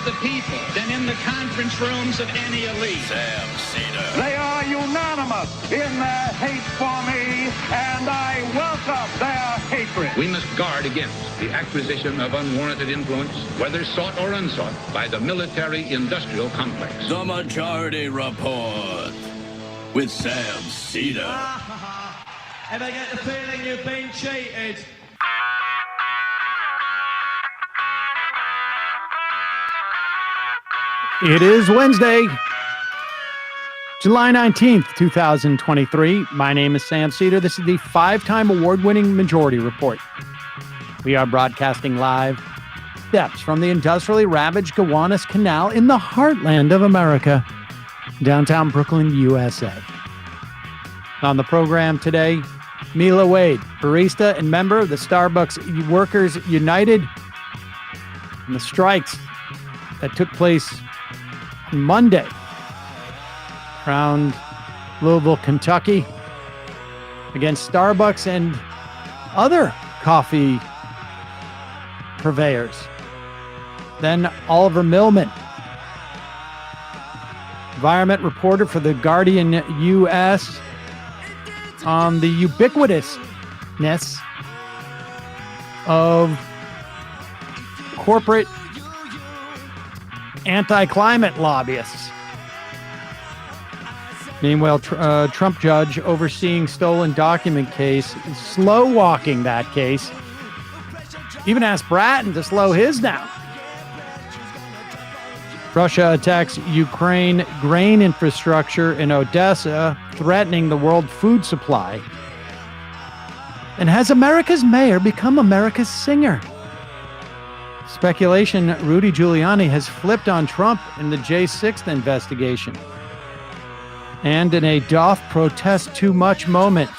the people than in the conference rooms of any elite. Sam Seder. They are unanimous in their hate for me, and I welcome their hatred. We must guard against the acquisition of unwarranted influence, whether sought or unsought, by the military-industrial complex. The Majority Report with Sam Seder. If I get the feeling you've been cheated. It is Wednesday, July 19th, 2023. My name is Sam Seder. This is the 5-time award-winning Majority Report. We are broadcasting live steps from the industrially ravaged Gowanus Canal in the heartland of America, downtown Brooklyn, USA. On the program today, Mila Wade, barista and member of the Starbucks Workers United, and the strikes that took place on Monday around Louisville, Kentucky, against Starbucks and other coffee purveyors. Then Oliver Milman, environment reporter for The Guardian U.S., on the ubiquitousness of corporate anti-climate lobbyists. Meanwhile, Trump judge overseeing stolen document case is slow-walking that case. Even asked Bratton to slow his down. Russia attacks Ukraine grain infrastructure in Odessa, threatening the world food supply. And has America's mayor become America's singer? Speculation Rudy Giuliani has flipped on Trump in the J6 investigation. And in a doff protest too much moment,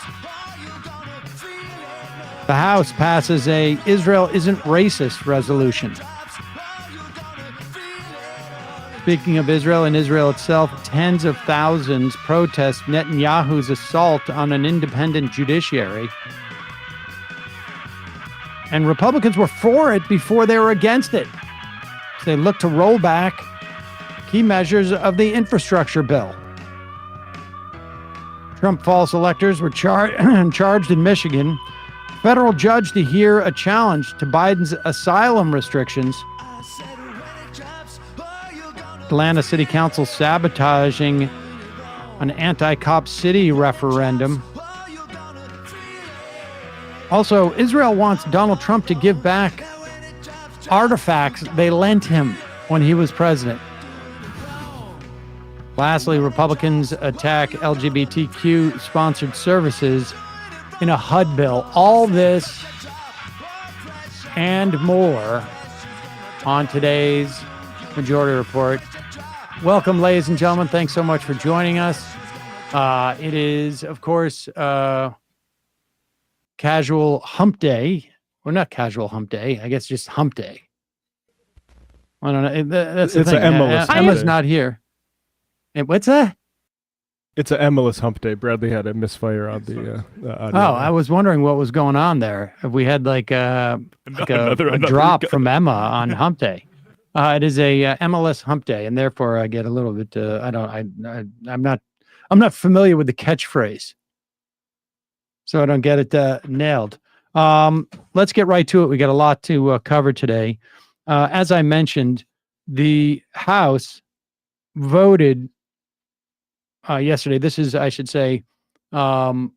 the House passes a Israel isn't racist resolution. Speaking of Israel and Israel itself, tens of thousands protest Netanyahu's assault on an independent judiciary. And Republicans were for it before they were against it. So they look to roll back key measures of the infrastructure bill. Trump false electors were charged in Michigan. Federal judge to hear a challenge to Biden's asylum restrictions. Atlanta City Council sabotaging an anti-cop city referendum. Also, Israel wants Donald Trump to give back artifacts they lent him when he was president. Lastly, Republicans attack LGBTQ-sponsored services in a HUD bill. All this and more on today's Majority Report. Welcome, ladies and gentlemen. Thanks so much for joining us. It is, of course, casual hump day. Well, not casual hump day. I guess just hump day. I don't know. That's the thing. Emma's not here. What's that? It's an Emmaless hump day. Bradley had a misfire on the audio. Oh, I was wondering what was going on there. If we had like a drop from Emma on hump day. It is a MLS hump day, and therefore I get a little bit. I'm not familiar with the catchphrase, so I don't get it nailed. Let's get right to it. We got a lot to cover today. As I mentioned, the House voted yesterday. This is, I should say, in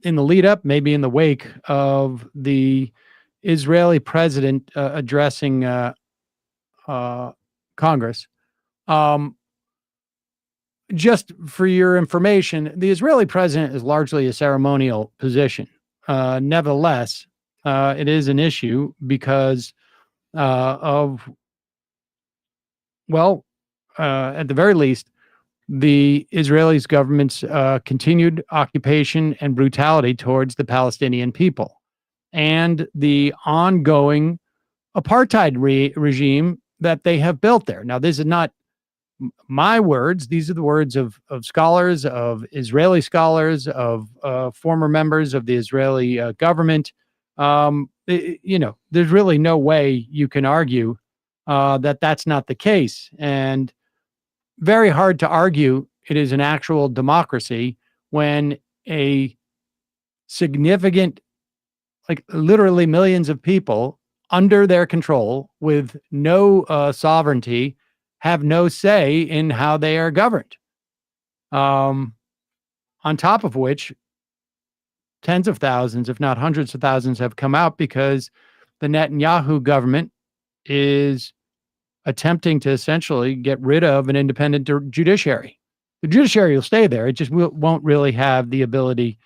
the lead up, maybe in the wake of the Israeli president addressing Congress. Just for your information, the Israeli president is largely a ceremonial position. Nevertheless, it is an issue because at the very least, the Israeli government's continued occupation and brutality towards the Palestinian people and the ongoing apartheid regime that they have built there. Now, this is not my words. These are the words of scholars, of Israeli scholars, of former members of the Israeli government. There's really no way you can argue that's not the case. And very hard to argue it is an actual democracy when a significant, like literally millions of people under their control with no sovereignty have no say in how they are governed. On top of which, tens of thousands, if not hundreds of thousands, have come out because the Netanyahu government is attempting to essentially get rid of an independent judiciary. The judiciary will stay there. It just won't really have the ability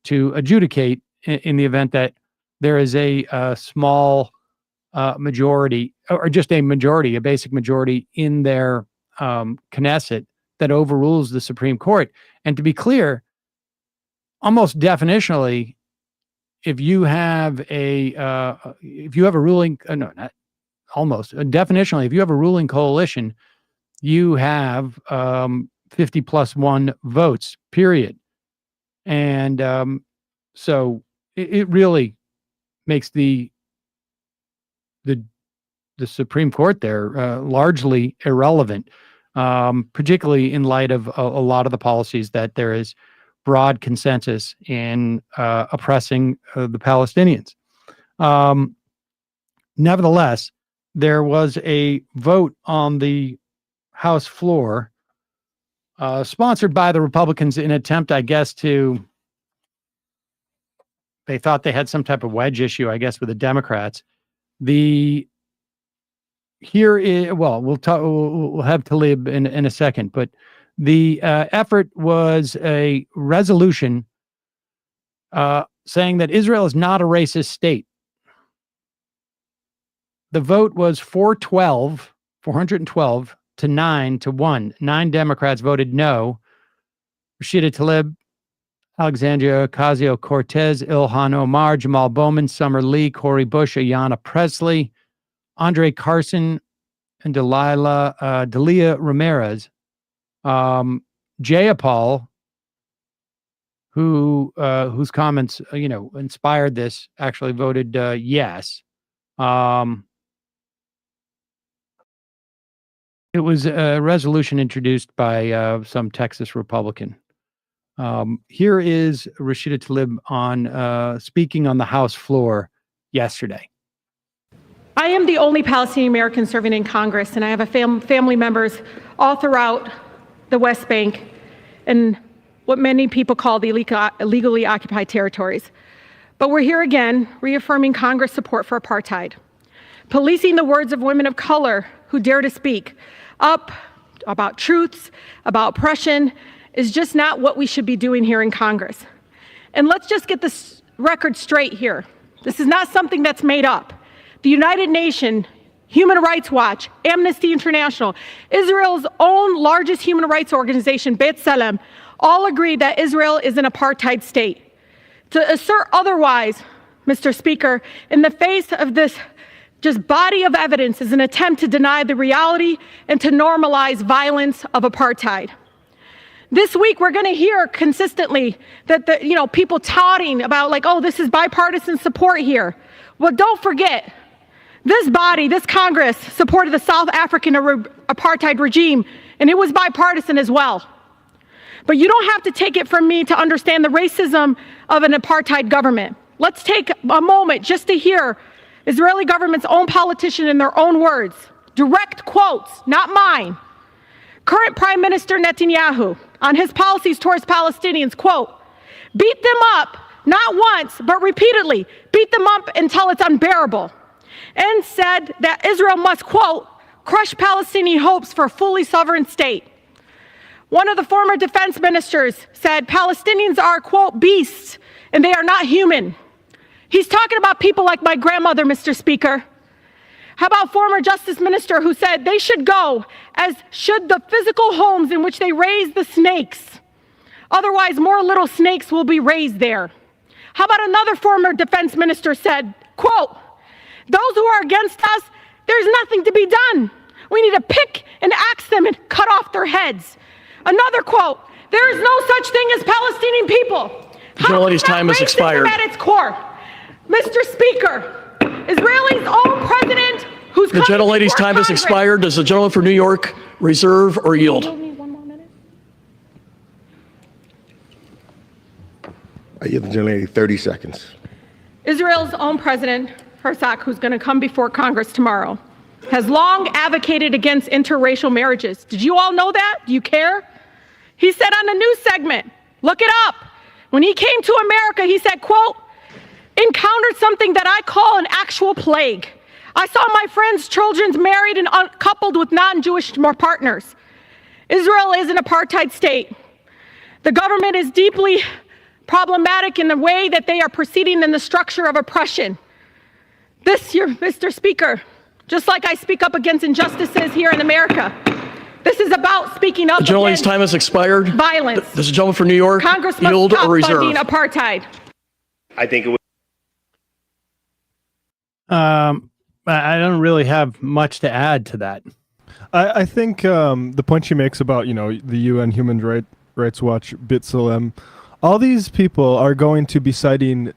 to adjudicate in the event that there is a small majority, or just a majority, a basic majority in their Knesset that overrules the Supreme Court. And to be clear, almost definitionally, if you have a ruling, no, not almost, definitionally, if you have a ruling coalition, you have 50 plus 1 votes, period. And so it really makes the Supreme Court there largely irrelevant, particularly in light of a lot of the policies that there is broad consensus in oppressing the Palestinians. Nevertheless, there was a vote on the House floor sponsored by the Republicans in an attempt, I guess, they thought they had some type of wedge issue, I guess, with the Democrats. We'll have Talib in a second, but the effort was a resolution saying that Israel is not a racist state. The vote was 412 to 9-1. 9 Democrats voted no. Rashida Tlaib, Alexandria Ocasio-Cortez, Ilhan Omar, Jamal Bowman, Summer Lee, Cori Bush, Ayanna Pressley, Andre Carson, and Delia Ramirez. Jayapal, whose comments inspired this, actually voted yes. It was a resolution introduced by some Texas Republican. Here is Rashida Tlaib on speaking on the House floor yesterday. I am the only Palestinian American serving in Congress, and I have family members all throughout the West Bank and what many people call the illegally occupied territories. But we're here again, reaffirming Congress' support for apartheid, policing the words of women of color who dare to speak up about truths, about oppression, is just not what we should be doing here in Congress. And let's just get this record straight here. This is not something that's made up. The United Nations, Human Rights Watch, Amnesty International, Israel's own largest human rights organization, B'Tselem, all agree that Israel is an apartheid state. To assert otherwise, Mr. Speaker, in the face of this just body of evidence is an attempt to deny the reality and to normalize violence of apartheid. This week, we're going to hear consistently that people touting about this is bipartisan support here. Well, don't forget, this body, this Congress supported the South African apartheid regime, and it was bipartisan as well. But you don't have to take it from me to understand the racism of an apartheid government. Let's take a moment just to hear Israeli government's own politician in their own words, direct quotes, not mine. Current Prime Minister Netanyahu, on his policies towards Palestinians, quote, beat them up, not once, but repeatedly, beat them up until it's unbearable, and said that Israel must, quote, crush Palestinian hopes for a fully sovereign state. One of the former defense ministers said Palestinians are, quote, beasts, and they are not human. He's talking about people like my grandmother, Mr. Speaker. How about former Justice Minister who said they should go, as should the physical homes in which they raise the snakes. Otherwise, more little snakes will be raised there. How about another former defense minister said, quote, those who are against us, there's nothing to be done. We need to pick and axe them and cut off their heads. Another quote, there is no such thing as Palestinian people. Journality's time has expired. At its core. Mr. Speaker, Israel's own president who's The gentlelady's time has expired. Does the gentleman from New York reserve or yield? One more minute. I give the gentlelady 30 seconds. Israel's own President Herzog, who's going to come before Congress tomorrow, has long advocated against interracial marriages. Did you all know that? Do you care? He said on the news segment, look it up. When he came to America, he said, quote, encountered something that I call an actual plague. I saw my friends' children married and coupled with non-Jewish partners. Israel is an apartheid state. The government is deeply problematic in the way that they are proceeding in the structure of oppression. This year, Mr. Speaker, just like I speak up against injustices here in America, this is about speaking up The gentlelady's against time has expired. Violence. Does the gentleman from New York Congress must yield stop or reserve? funding apartheid. I think it would. I don't really have much to add to that. I think the point she makes about, the UN Human Rights Watch, B'Tselem, all these people are going to be citing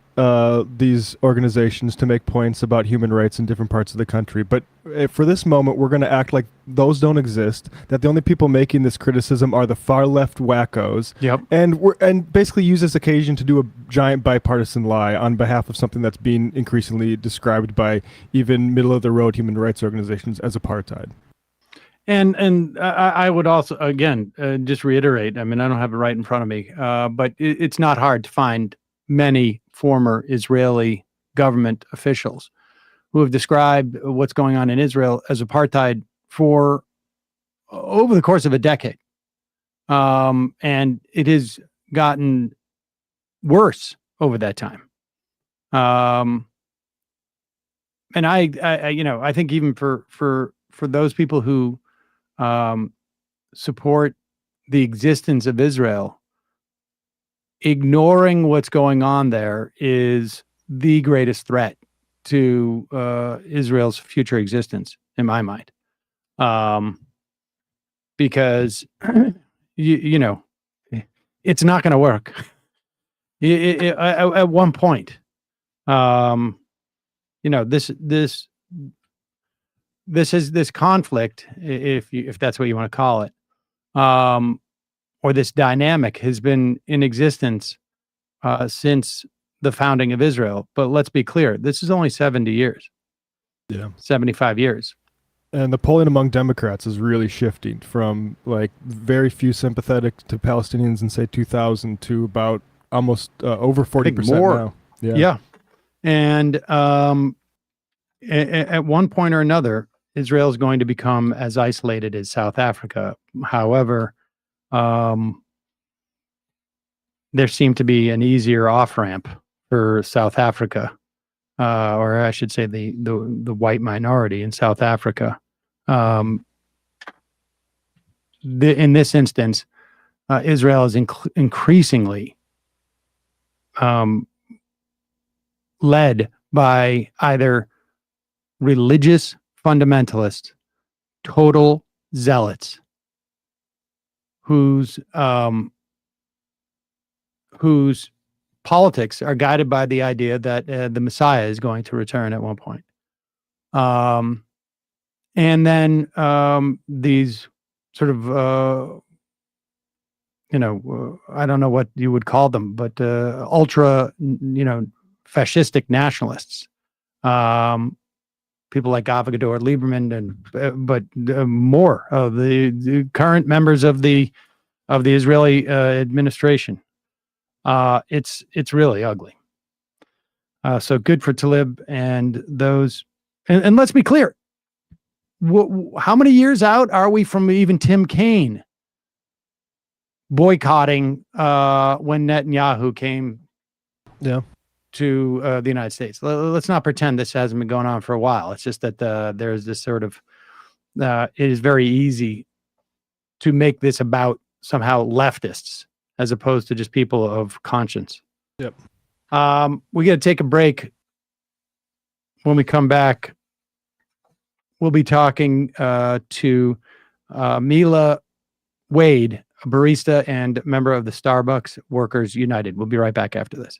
these organizations to make points about human rights in different parts of the country. But for this moment, we're going to act like those don't exist, that the only people making this criticism are the far left wackos. Yep. And basically use this occasion to do a giant bipartisan lie on behalf of something that's being increasingly described by even middle of the road human rights organizations as apartheid. And I would also, again, just reiterate, I mean, I don't have it right in front of me, but it's not hard to find many former Israeli government officials who have described what's going on in Israel as apartheid for over the course of a decade. And it has gotten worse over that time. And I think even for those people who support the existence of Israel, ignoring what's going on there is the greatest threat to Israel's future existence, in my mind. Because, it's not going to work. At one point, this conflict, if that's what you want to call it, or this dynamic has been in existence since the founding of Israel. But let's be clear, this is only 70 years. Yeah. 75 years. And the polling among Democrats is really shifting from like very few sympathetic to Palestinians in say 2000 to about almost over 40% now. Yeah. And at one point or another, Israel is going to become as isolated as South Africa. However, there seemed to be an easier off-ramp for South Africa, or I should say the white minority in South Africa. In this instance, Israel is increasingly led by either religious fundamentalists, total zealots, whose politics are guided by the idea that the Messiah is going to return at one point. And then these sort of, I don't know what you would call them, but ultra, fascistic nationalists. People like Avigdor Lieberman, but more of the current members of the Israeli administration. It's really ugly. So good for Tlaib and those. And let's be clear. How many years out are we from even Tim Kaine boycotting when Netanyahu came? Yeah. To the United States. Let's not pretend this hasn't been going on for a while. It's just that there's this sort of, it is very easy to make this about somehow leftists as opposed to just people of conscience. Yep. We got to take a break. When we come back, we'll be talking to Mila Wade, a barista and member of the Starbucks Workers United. We'll be right back after this.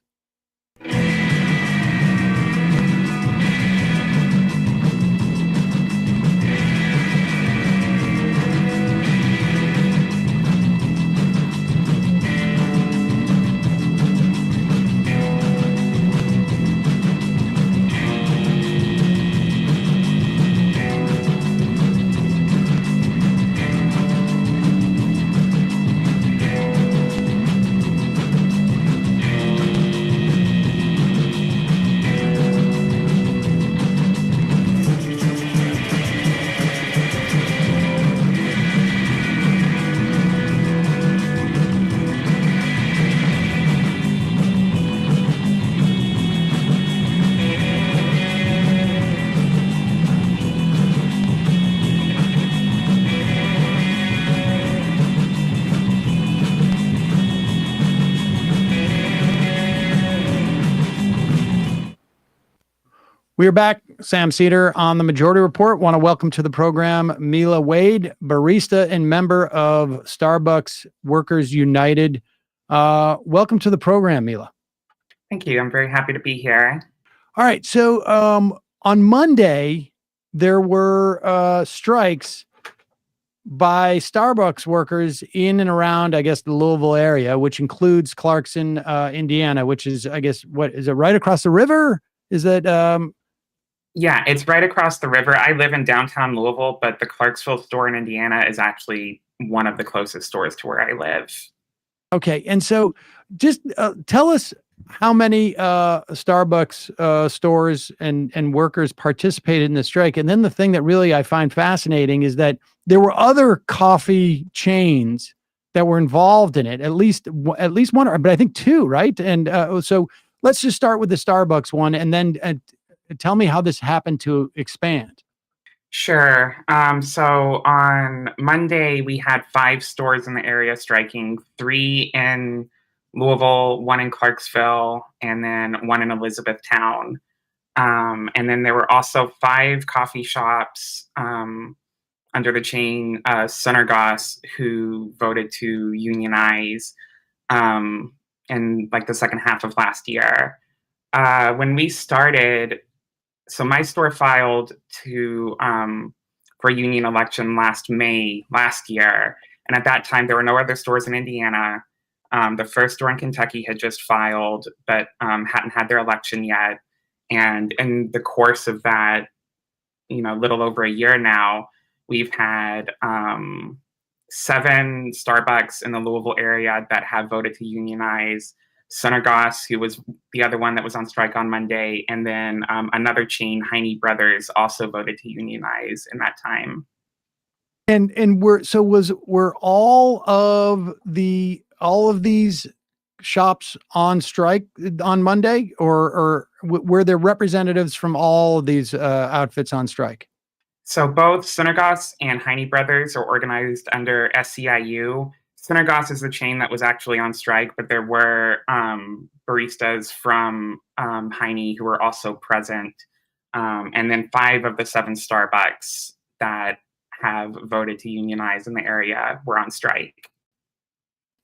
We are back. Sam Seder on the Majority Report. Want to welcome to the program Mila Wade, barista and member of Starbucks Workers United. Welcome to the program, Mila. Thank you. I'm very happy to be here. All right. So on Monday, there were strikes by Starbucks workers in and around, I guess, the Louisville area, which includes Clarkson, Indiana, which is, I guess, what is it, right across the river? Is that... Yeah, it's right across the river. I live in downtown Louisville, but the Clarksville store in Indiana is actually one of the closest stores to where I live. Okay. And so just tell us how many Starbucks stores and workers participated in the strike. And then the thing that really I find fascinating is that there were other coffee chains that were involved in it, at least one, but I think two, right? And so let's just start with the Starbucks one, and then tell me how this happened to expand. Sure. So on Monday, we had 5 stores in the area striking, 3 in Louisville, 1 in Clarksville, and then 1 in Elizabethtown. And then there were also 5 coffee shops under the chain Sunergos who voted to unionize in like the second half of last year. When we started, so my store filed to for a union election last May last year, and at that time there were no other stores in Indiana. The first store in Kentucky had just filed, but hadn't had their election yet. And in the course of that, little over a year now, we've had 7 Starbucks in the Louisville area that have voted to unionize. Sunergos, who was the other one that was on strike on Monday, and then another chain, Heine Brothers, also voted to unionize in that time. And were all of these shops on strike on Monday, or were there representatives from all of these outfits on strike? So both Sunergos and Heine Brothers are organized under SEIU. Sunergos is the chain that was actually on strike, but there were baristas from Heine who were also present. And then 5 of the 7 Starbucks that have voted to unionize in the area were on strike.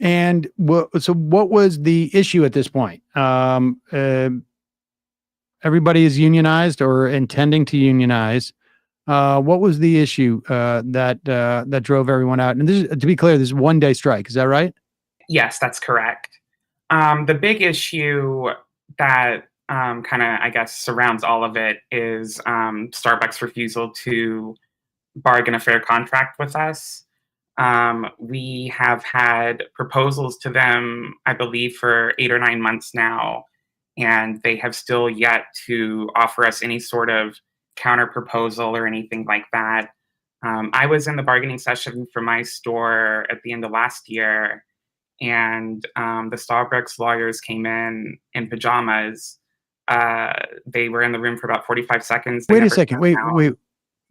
And so what was the issue at this point? Everybody is unionized or intending to unionize. What was the issue that drove everyone out? And this is, to be clear, this is one-day strike. Is that right? Yes, that's correct. The big issue that kind of, I guess, surrounds all of it is Starbucks' refusal to bargain a fair contract with us. We have had proposals to them, I believe, for 8 or 9 months now, and they have still yet to offer us any sort of counter proposal or anything like that. I was in the bargaining session for my store at the end of last year, and the Starbucks lawyers came in pajamas. They were in the room for about 45 seconds. Wait a second. Wait.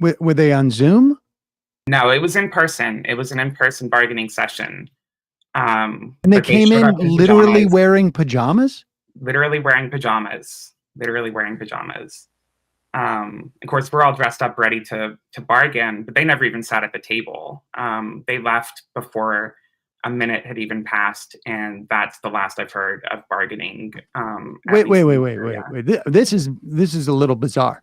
Were they on Zoom? No, it was in person. It was an in-person bargaining session. And they came in literally wearing pajamas? Literally wearing pajamas. Of course, we're all dressed up, ready to bargain, but they never even sat at the table. They left before a minute had even passed, and that's the last I've heard of bargaining. Wait. This is a little bizarre.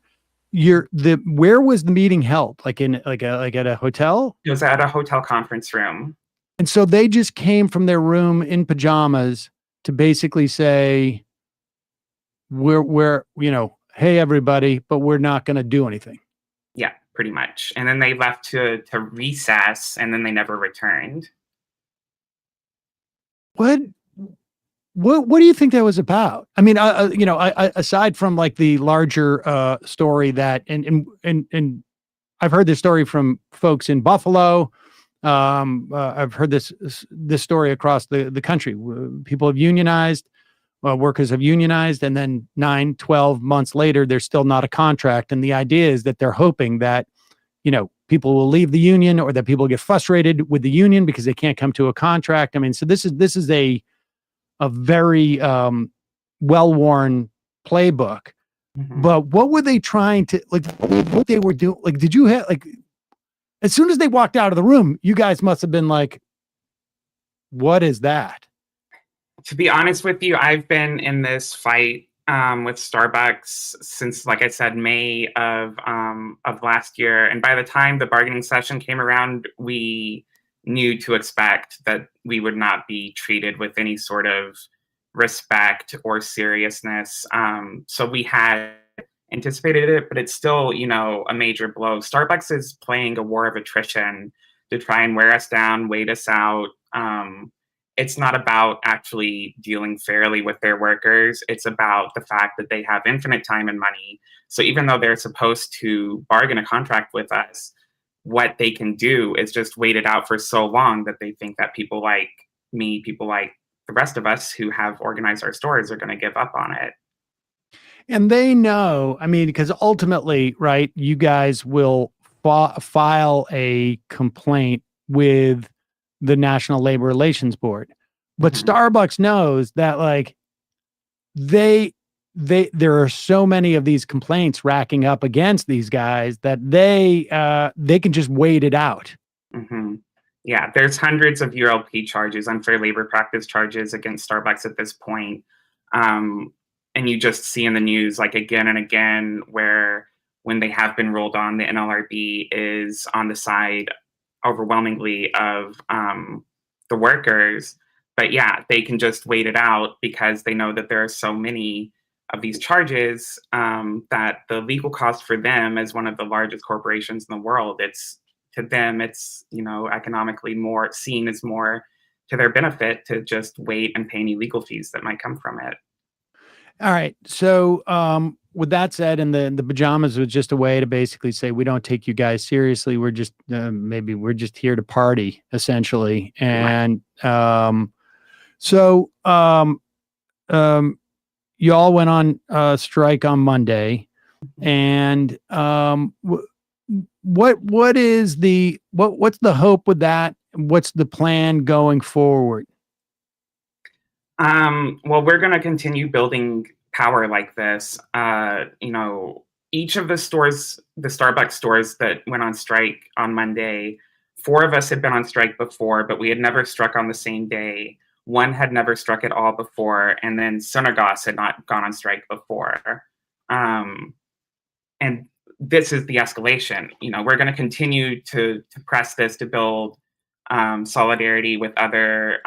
Where was the meeting held? Like at a hotel? It was at a hotel conference room. And so they just came from their room in pajamas to basically say, we're hey, everybody, but we're not going to do anything. Yeah, pretty much. And then they left to recess, and then they never returned. What do you think that was about? I mean, aside from like the larger story that, and I've heard this story from folks in Buffalo. I've heard this story across the country. People have unionized. Workers have unionized, and then 9-12 months later, there's still not a contract. And the idea is that they're hoping that, people will leave the union, or that people get frustrated with the union because they can't come to a contract. I mean, so this is a very well-worn playbook. But what were they trying to, like, what they were doing? Like, did you have, like, as soon as they walked out of the room, you guys must have been like, what is that? To be honest with you, I've been in this fight with Starbucks since, like I said, May of last year. And by the time the bargaining session came around, we knew to expect that we would not be treated with any sort of respect or seriousness. So we had anticipated it, but it's still, a major blow. Starbucks is playing a war of attrition to try and wear us down, wait us out. It's not about actually dealing fairly with their workers. It's about the fact that they have infinite time and money. So even though they're supposed to bargain a contract with us, what they can do is just wait it out for so long that they think that people like me, people like the rest of us who have organized our stores are going to give up on it. And they know, I mean, because ultimately, right, you guys will file a complaint with the National Labor Relations Board. But Starbucks knows that, like, there are so many of these complaints racking up against these guys that they can just wait it out. Yeah, there's hundreds of ULP charges, unfair labor practice charges against Starbucks at this point. And you just see in the news, like, again and again, where when they have been rolled on, the NLRB is on the side overwhelmingly of the workers. But yeah, they can just wait it out because they know that there are so many of these charges that the legal cost for them as one of the largest corporations in the world, it's economically more seen as more to their benefit to just wait and pay any legal fees that might come from it. All right. So with that said, and the pajamas was just a way to basically say, we don't take you guys seriously. We're just maybe we're just here to party, essentially. And so you all went on strike on Monday. And what's the hope with that? What's the plan going forward? Well, we're going to continue building power like this. Each of the stores, the Starbucks stores that went on strike on Monday, 4 of us had been on strike before, but we had never struck on the same day. 1 had never struck at all before, and then Sunergos had not gone on strike before. And this is the escalation. We're going to continue to press this to build solidarity with other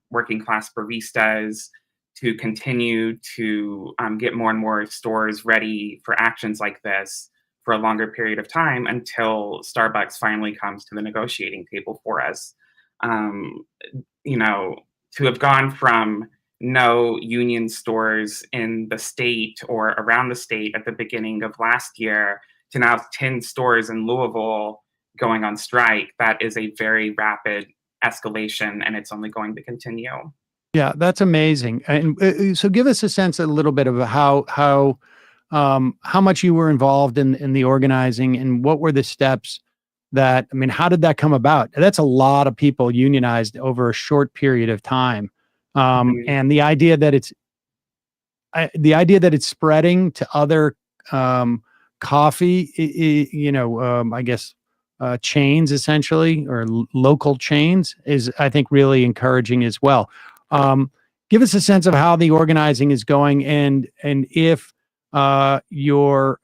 working class baristas, to continue to get more and more stores ready for actions like this for a longer period of time until Starbucks finally comes to the negotiating table for us. To have gone from no union stores in the state or around the state at the beginning of last year to now 10 stores in Louisville going on strike, that is a very rapid escalation, and it's only going to continue. Yeah, that's amazing. And so give us a sense, a little bit of how much you were involved in the organizing, and what were the steps that, I mean, how did that come about? That's a lot of people unionized over a short period of time. And the idea that it's spreading to other coffee, I guess, chains essentially, or local chains, is, I think, really encouraging as well. Give us a sense of how the organizing is going, and if your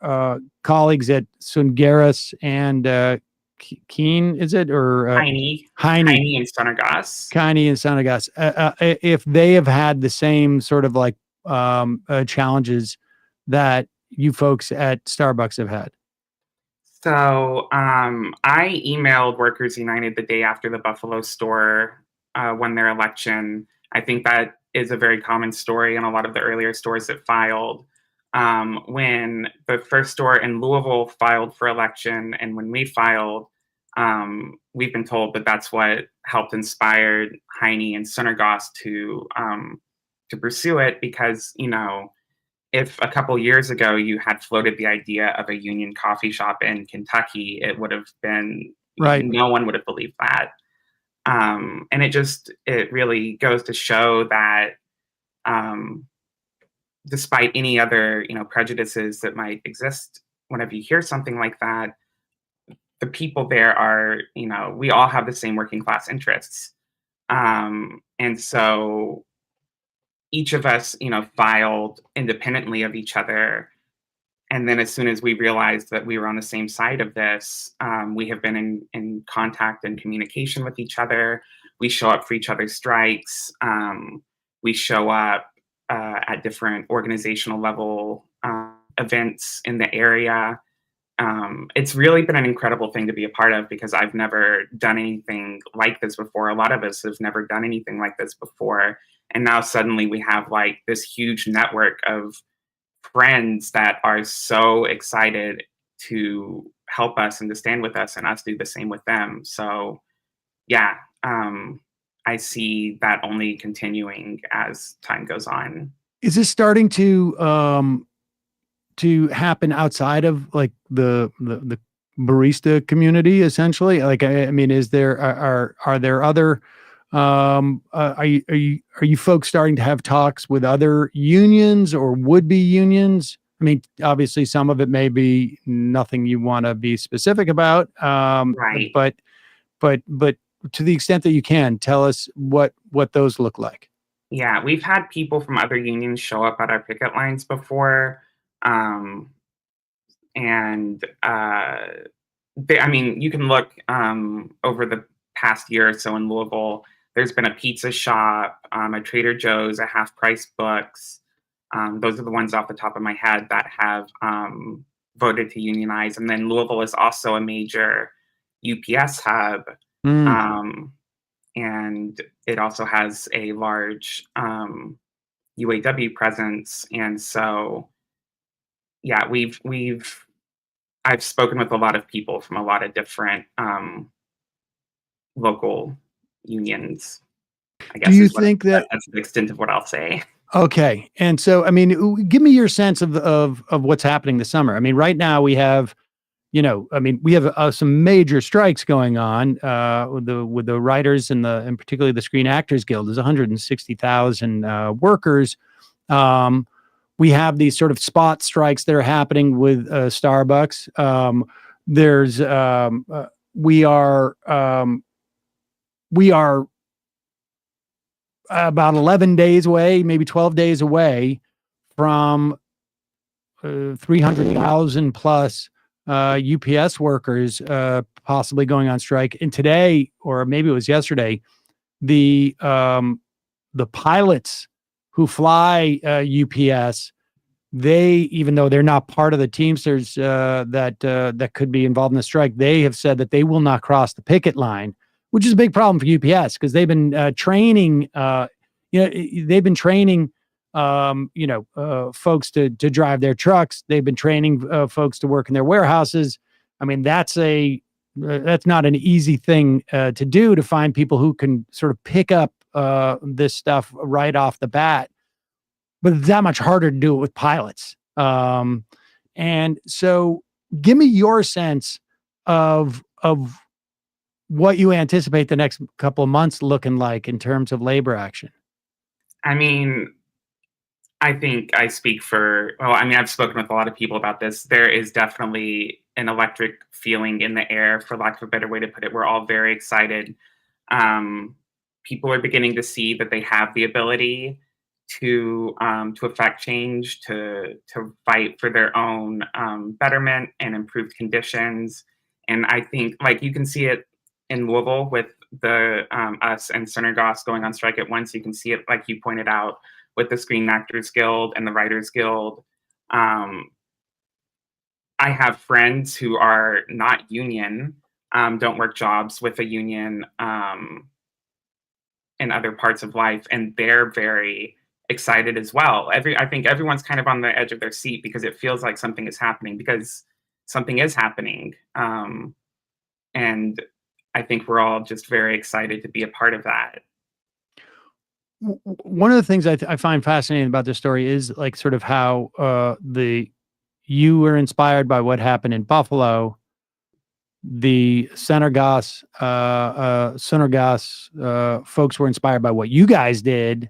colleagues at Sunergos and Keen, is it, or Heine and Sunergos. Heine and Sunergos, if they have had the same sort of like challenges that you folks at Starbucks have had. So I emailed Workers United the day after the Buffalo store won their election. I think that is a very common story in a lot of the earlier stores that filed. When the first store in Louisville filed for election, and when we filed, we've been told that that's what helped inspire Heine and Sunergos to pursue it, because, if a couple years ago you had floated the idea of a union coffee shop in Kentucky, it would have been, right, no one would have believed that. And it really goes to show that despite any other, prejudices that might exist whenever you hear something like that, the people there are, we all have the same working class interests. And so each of us, filed independently of each other. And then as soon as we realized that we were on the same side of this, we have been in contact and communication with each other. We show up for each other's strikes. We show up at different organizational level events in the area. It's really been an incredible thing to be a part of because I've never done anything like this before. A lot of us have never done anything like this before. And now suddenly we have like this huge network of friends that are so excited to help us and to stand with us and us do the same with them. So yeah, I see that only continuing as time goes on. Is this starting to happen outside of like the barista community essentially? Like, I mean, is there, are there other, are you folks starting to have talks with other unions or would-be unions? I mean, obviously some of it may be nothing you want to be specific about. Right. But to the extent that you can, tell us what those look like. Yeah, we've had people from other unions show up at our picket lines before. I mean, you can look over the past year or so in Louisville. There's been a pizza shop, a Trader Joe's, a Half Price Books. Those are the ones off the top of my head that have voted to unionize. And then Louisville is also a major UPS hub. And it also has a large UAW presence. And so, yeah, I've spoken with a lot of people from a lot of different local unions. I guess. Do you think that's the extent of what I'll say? Okay. And so, I mean, give me your sense of what's happening this summer. I mean, right now we have, we have some major strikes going on with the writers and particularly the Screen Actors Guild. There's 160,000 workers. We have these sort of spot strikes that are happening with Starbucks. We are about 11 days away, maybe 12 days away from 300,000 plus UPS workers possibly going on strike. And today, or maybe it was yesterday, the pilots who fly UPS, they, even though they're not part of the Teamsters that could be involved in the strike, they have said that they will not cross the picket line, which is a big problem for UPS because they've been training, folks to drive their trucks. They've been training folks to work in their warehouses. I mean, that's not an easy thing to do, to find people who can sort of pick up this stuff right off the bat. But it's that much harder to do it with pilots. And so give me your sense of what you anticipate the next couple of months looking like in terms of labor action. I mean, I think I speak I've spoken with a lot of people about this. There is definitely an electric feeling in the air, for lack of a better way to put it. We're all very excited. People are beginning to see that they have the ability to affect change, to fight for their own betterment and improved conditions. And I think, like, you can see it in Louisville with the us and Sunergos going on strike at once. You can see it, like you pointed out, with the Screen Actors Guild and the Writers Guild. I have friends who are not union, don't work jobs with a union in other parts of life, and they're very excited as well. I think everyone's kind of on the edge of their seat because it feels like something is happening, and I think we're all just very excited to be a part of that. One of the things I find fascinating about this story is like sort of how you were inspired by what happened in Buffalo. The Sunergos folks were inspired by what you guys did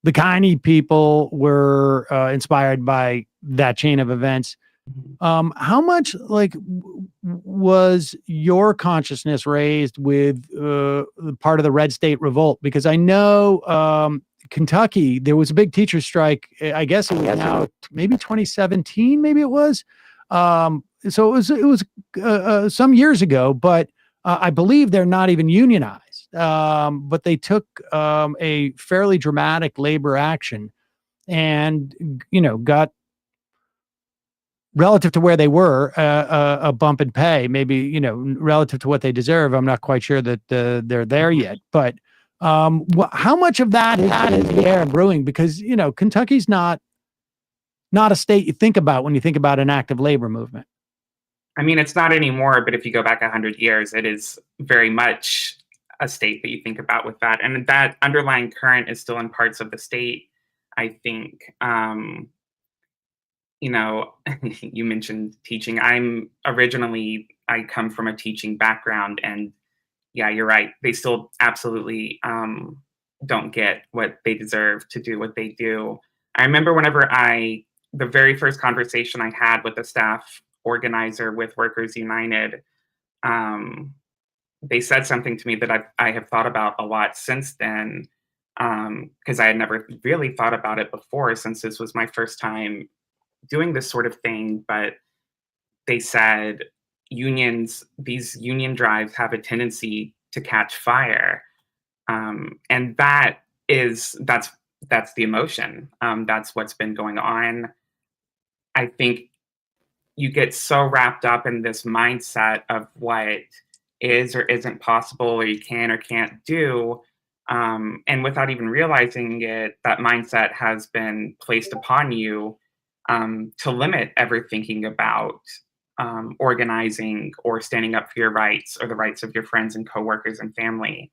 the Kiney people were inspired by that chain of events. How much was your consciousness raised with part of the Red State Revolt? Because I know Kentucky, there was a big teacher strike. I guess it was now maybe 2017, maybe it was. So it was some years ago, but I believe they're not even unionized. But they took a fairly dramatic labor action and, got, relative to where they were, a bump in pay, maybe, relative to what they deserve. I'm not quite sure that they're there yet, but how much of that is in the air and brewing? Because, Kentucky's not a state you think about when you think about an active labor movement. I mean, it's not anymore, but if you go back 100 years, it is very much a state that you think about with that. And that underlying current is still in parts of the state, I think. You mentioned teaching. I come from a teaching background, and yeah, you're right. They still absolutely don't get what they deserve to do what they do. I remember the very first conversation I had with a staff organizer with Workers United, they said something to me that I have thought about a lot since then, because I had never really thought about it before, since this was my first time doing this sort of thing. But they said these union drives have a tendency to catch fire, and that's the emotion. That's what's been going on. I think you get so wrapped up in this mindset of what is or isn't possible, or you can or can't do, and without even realizing it, that mindset has been placed upon you to limit ever thinking about organizing or standing up for your rights or the rights of your friends and coworkers and family.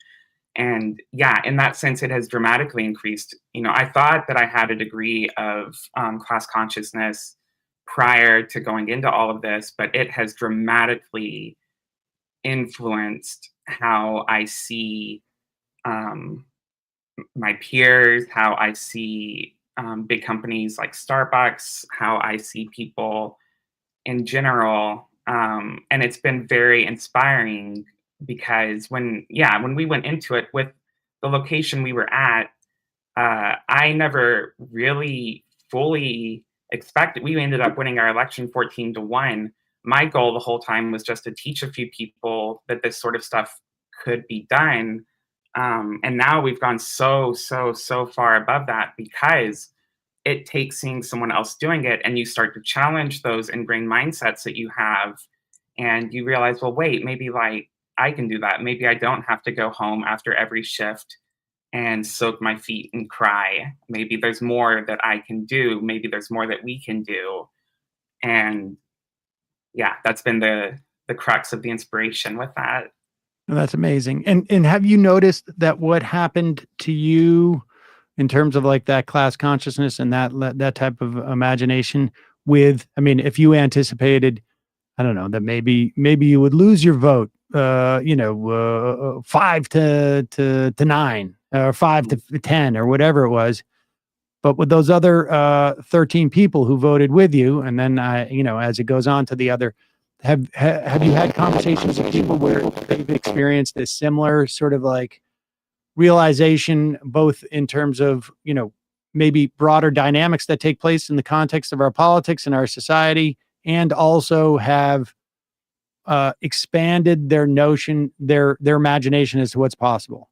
And yeah, in that sense, it has dramatically increased. I thought that I had a degree of class consciousness prior to going into all of this, but it has dramatically influenced how I see my peers, how I see big companies like Starbucks, how I see people in general. And it's been very inspiring, because when we went into it with the location we were at, I never really fully expected. We ended up winning our election 14-1. My goal the whole time was just to teach a few people that this sort of stuff could be done. And now we've gone so far above that, because it takes seeing someone else doing it, and you start to challenge those ingrained mindsets that you have, and you realize, well, wait, maybe I can do that. Maybe I don't have to go home after every shift and soak my feet and cry. Maybe there's more that I can do. Maybe there's more that we can do. And yeah, that's been the crux of the inspiration with that. That's amazing. And have you noticed that what happened to you in terms of that class consciousness and that type of imagination if you anticipated, I don't know, that maybe you would lose your vote, 5 to 9 or 5 to 10 or whatever it was, but with those other 13 people who voted with you, and then as it goes on to the other, have you had conversations with people where they've experienced this similar sort of realization, both in terms of maybe broader dynamics that take place in the context of our politics and our society, and also have expanded their notion, their imagination as to what's possible?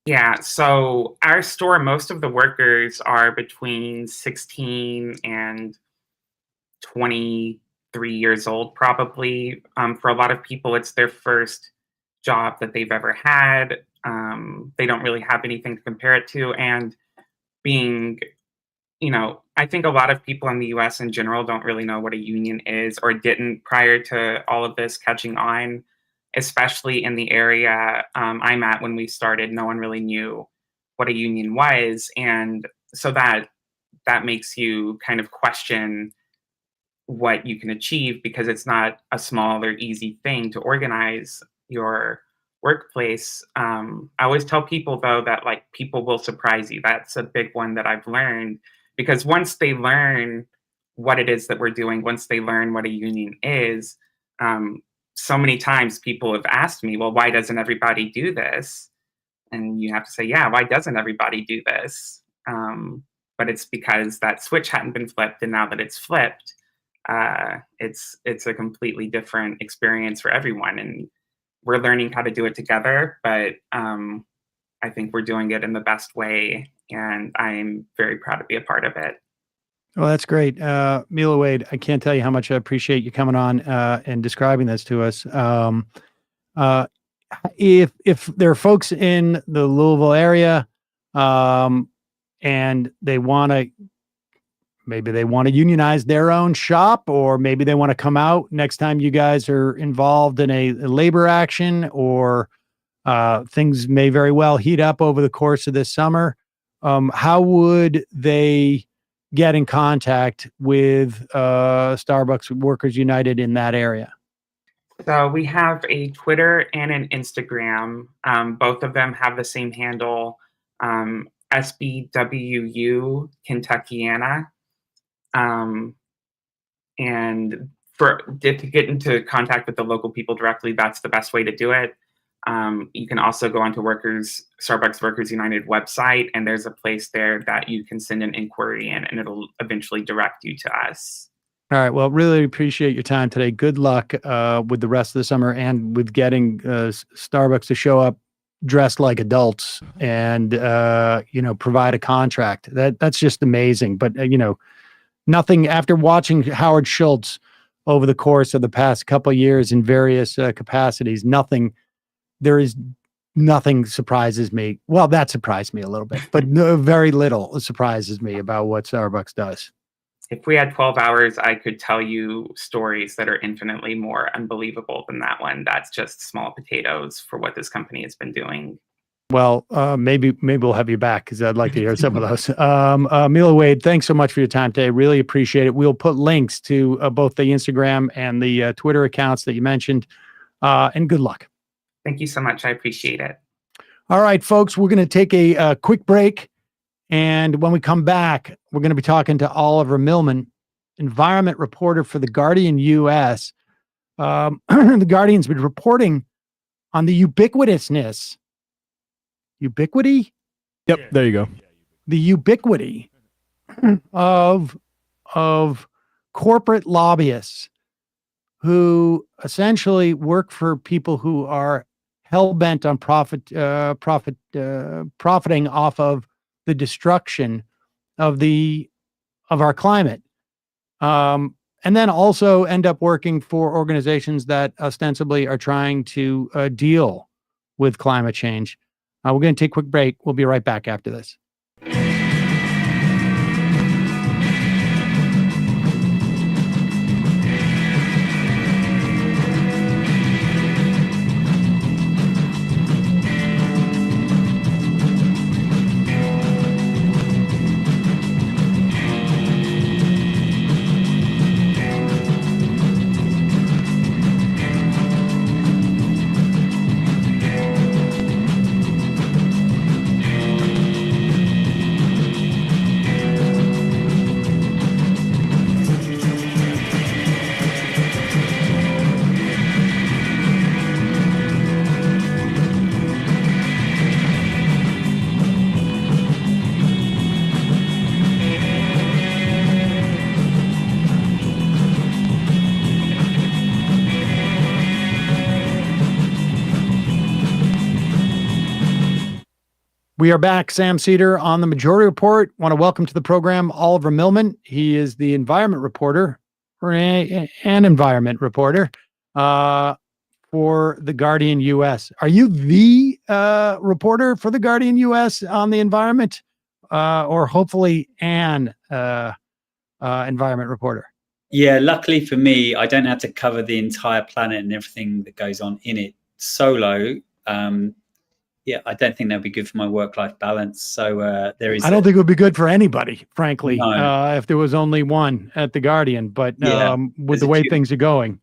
Yeah, so our store, most of the workers are between 16 and 23 years old, probably. For a lot of people, it's their first job that they've ever had. They don't really have anything to compare it to. And I think a lot of people in the US in general don't really know what a union is, or didn't prior to all of this catching on, especially in the area I'm at. When we started, no one really knew what a union was. And so that makes you kind of question what you can achieve, because it's not a small or easy thing to organize your workplace. I always tell people though that like people will surprise you. That's a big one that I've learned, because once they learn what it is that we're doing, once they learn what a union is, so many times people have asked me, well, why doesn't everybody do this? And you have to say, yeah, why doesn't everybody do this? But it's because that switch hadn't been flipped, and now that it's flipped, it's a completely different experience for everyone. And we're learning how to do it together, but I think we're doing it in the best way, and I'm very proud to be a part of it. Well, that's great. Mila Wade, I can't tell you how much I appreciate you coming on and describing this to us. If there are folks in the Louisville area and they want to, maybe they want to unionize their own shop, or maybe they want to come out next time you guys are involved in a labor action, or things may very well heat up over the course of this summer, how would they get in contact with Starbucks Workers United in that area? So we have a Twitter and an Instagram. Both of them have the same handle, SBWU Kentuckiana. And to get into contact with the local people directly, that's the best way to do it. You can also go onto Starbucks Workers United website, and there's a place there that you can send an inquiry in, and it'll eventually direct you to us. All right. Well, really appreciate your time today. Good luck with the rest of the summer and with getting Starbucks to show up dressed like adults and provide a contract. That's just amazing. But nothing, after watching Howard Schultz over the course of the past couple of years in various capacities, there is nothing surprises me. Well, that surprised me a little bit, but very little surprises me about what Starbucks does. If we had 12 hours, I could tell you stories that are infinitely more unbelievable than that one. That's just small potatoes for what this company has been doing. Well, maybe we'll have you back, because I'd like to hear some of those. Mila Wade, thanks so much for your time today. Really appreciate it. We'll put links to both the Instagram and the Twitter accounts that you mentioned, and good luck. Thank you so much. I appreciate it. All right, folks, we're going to take a quick break. And when we come back, we're going to be talking to Oliver Milman, environment reporter for The Guardian US. The Guardian's been reporting on the ubiquity? Yep, there you go. The ubiquity of corporate lobbyists who essentially work for people who are hell-bent on profiting off of the destruction of our climate, and then also end up working for organizations that ostensibly are trying to deal with climate change. We're going to take a quick break. We'll be right back after this. We are back. Sam Seder on the Majority Report. Want to welcome to the program Oliver Milman. He is the environment reporter, or an environment reporter for The Guardian US. Are you the reporter for The Guardian US on the environment, or hopefully an environment reporter? Yeah, luckily for me, I don't have to cover the entire planet and everything that goes on in it solo. Yeah, I don't think that'd be good for my work-life balance. So there is. I don't think it would be good for anybody, frankly, No. if there was only one at The Guardian. But Yeah, with the way things are going,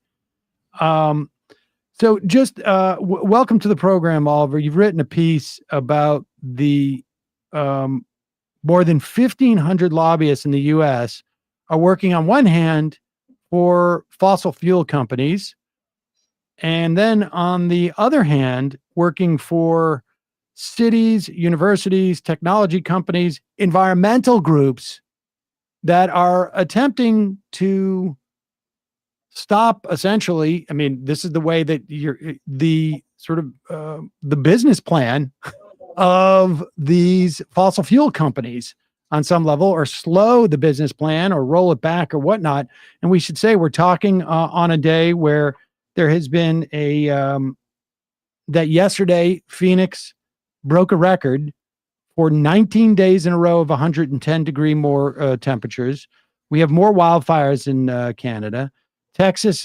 So just welcome to the program, Oliver. You've written a piece about the more than 1,500 lobbyists in the U.S. are working on one hand for fossil fuel companies, and then on the other hand, working for cities, universities, technology companies, environmental groups that are attempting to stop, essentially. I mean, this is the way that the sort of the business plan of these fossil fuel companies on some level, or slow the business plan or roll it back or whatnot. And we should say we're talking on a day where there has been that yesterday Phoenix broke a record for 19 days in a row of 110 degree more temperatures. We have more wildfires in Canada. Texas,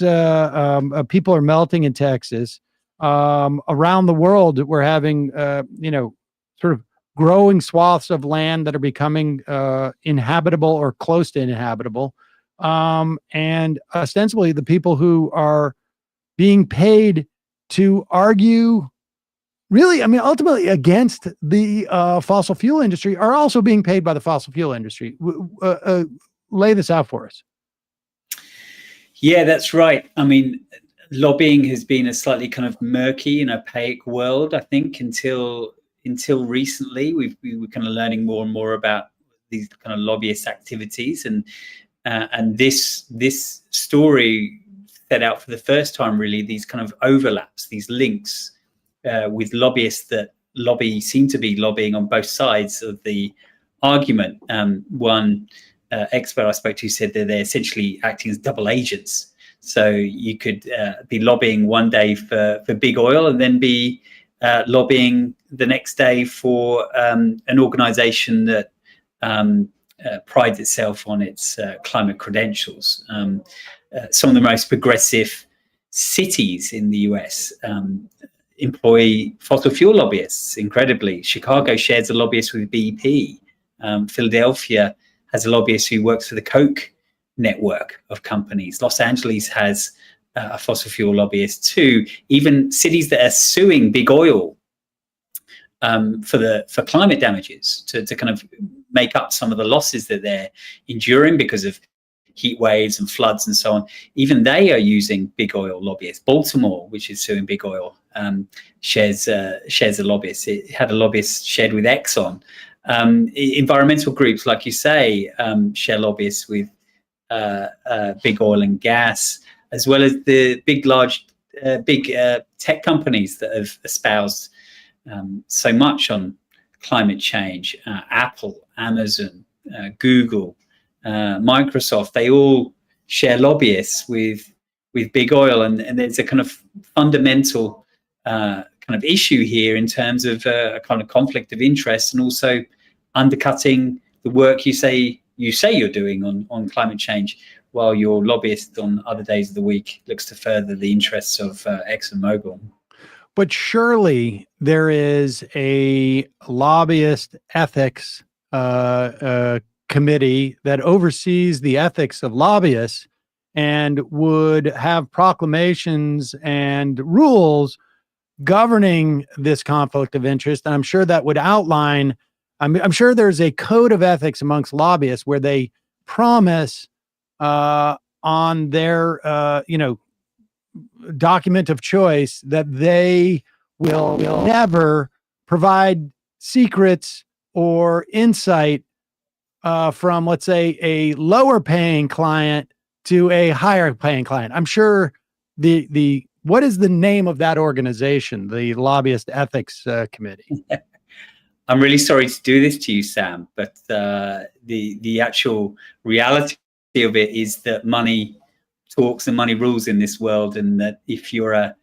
people are melting in Texas. Around the world, we're having, sort of growing swaths of land that are becoming inhabitable or close to inhabitable. And ostensibly, the people who are being paid to argue, really, I mean, ultimately against the fossil fuel industry, are also being paid by the fossil fuel industry. Lay this out for us. Yeah, that's right. I mean, lobbying has been a slightly kind of murky and opaque world, I think, until recently. We were kind of learning more and more about these kind of lobbyist activities, and this story set out for the first time, really, these kind of overlaps, these links with lobbyists that seem to be lobbying on both sides of the argument. One expert I spoke to said that they're essentially acting as double agents. So you could be lobbying one day for big oil and then be lobbying the next day for an organization that prides itself on its climate credentials. Some of the most progressive cities in the US employ fossil fuel lobbyists, incredibly. Chicago shares a lobbyist with BP. Philadelphia has a lobbyist who works for the Coke network of companies. Los Angeles has a fossil fuel lobbyist too. Even cities that are suing big oil for climate damages to kind of make up some of the losses that they're enduring because of heat waves and floods and so on. Even they are using big oil lobbyists. Baltimore, which is suing big oil, shares a lobbyist. It had a lobbyist shared with Exxon. Environmental groups, like you say, share lobbyists with big oil and gas, as well as the big tech companies that have espoused so much on climate change. Apple, Amazon, Google, Microsoft, they all share lobbyists with big oil, and there's a kind of fundamental kind of issue here in terms of a kind of conflict of interest, and also undercutting the work you say you're doing on climate change, while your lobbyist on other days of the week looks to further the interests of ExxonMobil. But surely there is a lobbyist ethics committee that oversees the ethics of lobbyists and would have proclamations and rules governing this conflict of interest. And I'm sure that would outline, I'm sure there's a code of ethics amongst lobbyists where they promise on their, document of choice that they will never provide secrets or insight from, let's say, a lower paying client to a higher paying client. I'm sure what is the name of that organization, the Lobbyist Ethics Committee? I'm really sorry to do this to you, Sam, but the actual reality of it is that money talks and money rules in this world, and that if you're a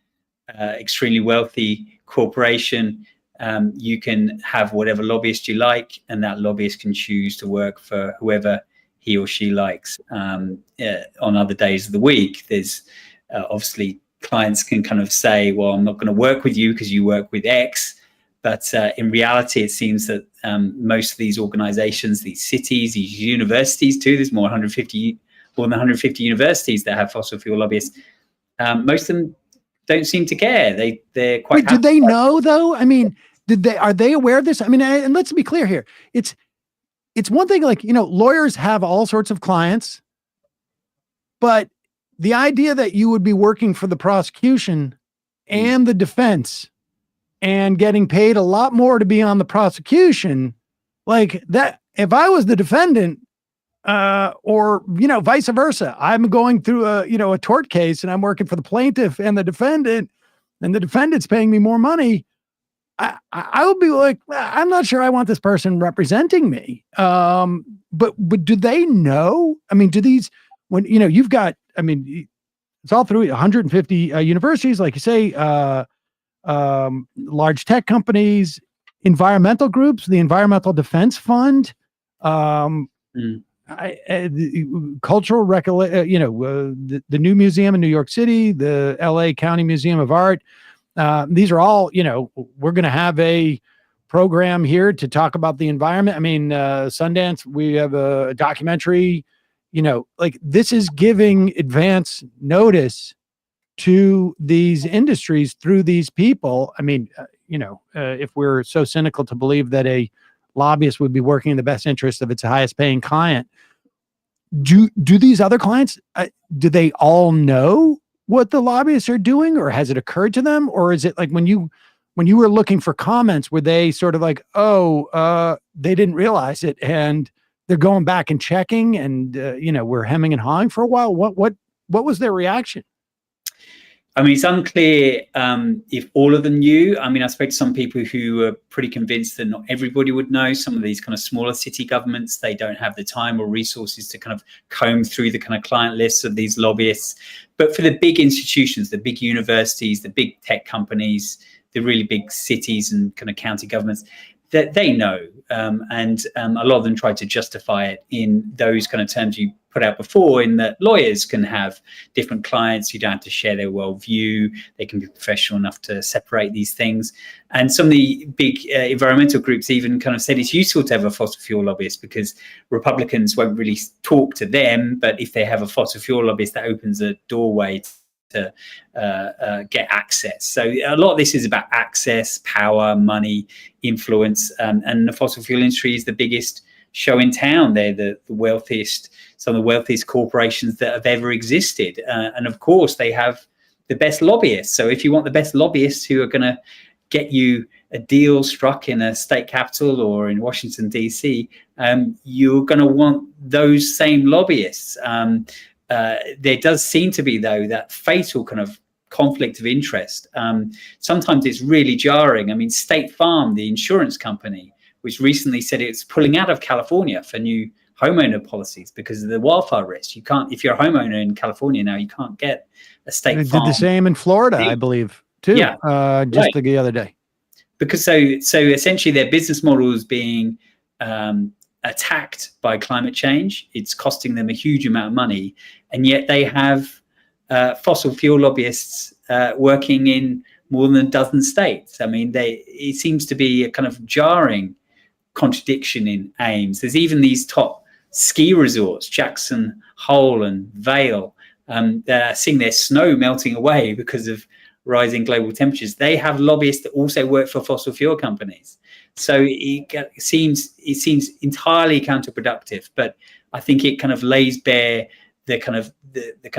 extremely wealthy corporation, you can have whatever lobbyist you like, and that lobbyist can choose to work for whoever he or she likes on other days of the week. There's obviously clients can kind of say, well, I'm not going to work with you because you work with X. But in reality, it seems that most of these organizations, these cities, these universities too, there's more than 150 universities that have fossil fuel lobbyists. Most of them don't seem to care. They're quite. Wait, did they know though? I mean, are they aware of this? I mean, and let's be clear here. It's one thing, like, lawyers have all sorts of clients, but the idea that you would be working for the prosecution and the defense and getting paid a lot more to be on the prosecution, like that, if I was the defendant, or, vice versa, I'm going through a tort case and I'm working for the plaintiff and the defendant's paying me more money, I would be like, I'm not sure I want this person representing me. But do they know? I mean, do these, when, you've got, I mean, it's all through 150 universities, like you say, large tech companies, environmental groups, the Environmental Defense Fund, cultural the new museum in New York City, the LA County Museum of Art. These are all, we're going to have a program here to talk about the environment. I mean, Sundance, we have a documentary, like this is giving advance notice to these industries through these people. I mean, if we're so cynical to believe that a lobbyist would be working in the best interest of its highest paying client, do these other clients, do they all know what the lobbyists are doing, or has it occurred to them? Or is it like when you were looking for comments, were they sort of like, they didn't realize it and they're going back and checking and, we're hemming and hawing for a while? What was their reaction? I mean, it's unclear if all of them knew. I mean, I spoke to some people who were pretty convinced that not everybody would know. Some of these kind of smaller city governments, they don't have the time or resources to kind of comb through the kind of client lists of these lobbyists. But for the big institutions, the big universities, the big tech companies, the really big cities and kind of county governments, that they know. And a lot of them try to justify it in those kind of terms you put out before, in that lawyers can have different clients. You don't have to share their worldview. They can be professional enough to separate these things. And some of the big environmental groups even kind of said it's useful to have a fossil fuel lobbyist because Republicans won't really talk to them. But if they have a fossil fuel lobbyist, that opens a doorway to get access. So a lot of this is about access, power, money, influence, and the fossil fuel industry is the biggest show in town. They're the wealthiest, some of the wealthiest corporations that have ever existed. And of course, they have the best lobbyists. So if you want the best lobbyists who are going to get you a deal struck in a state capital or in Washington, D.C., you're going to want those same lobbyists. There does seem to be, though, that fatal kind of conflict of interest. Sometimes it's really jarring. I mean, State Farm, the insurance company, which recently said it's pulling out of California for new homeowner policies because of the wildfire risk. You can't, if you're a homeowner in California now, you can't get a State Farm. They did the same in Florida, I believe, too. Yeah, just the other day. Because so essentially their business model is being attacked by climate change. It's costing them a huge amount of money, and yet they have fossil fuel lobbyists working in more than a dozen states. I mean, it seems to be a kind of jarring contradiction in aims. There's even these top ski resorts, Jackson Hole and Vail, that are seeing their snow melting away because of rising global temperatures. They have lobbyists that also work for fossil fuel companies. So it seems entirely counterproductive, but I think it kind of lays bare the kind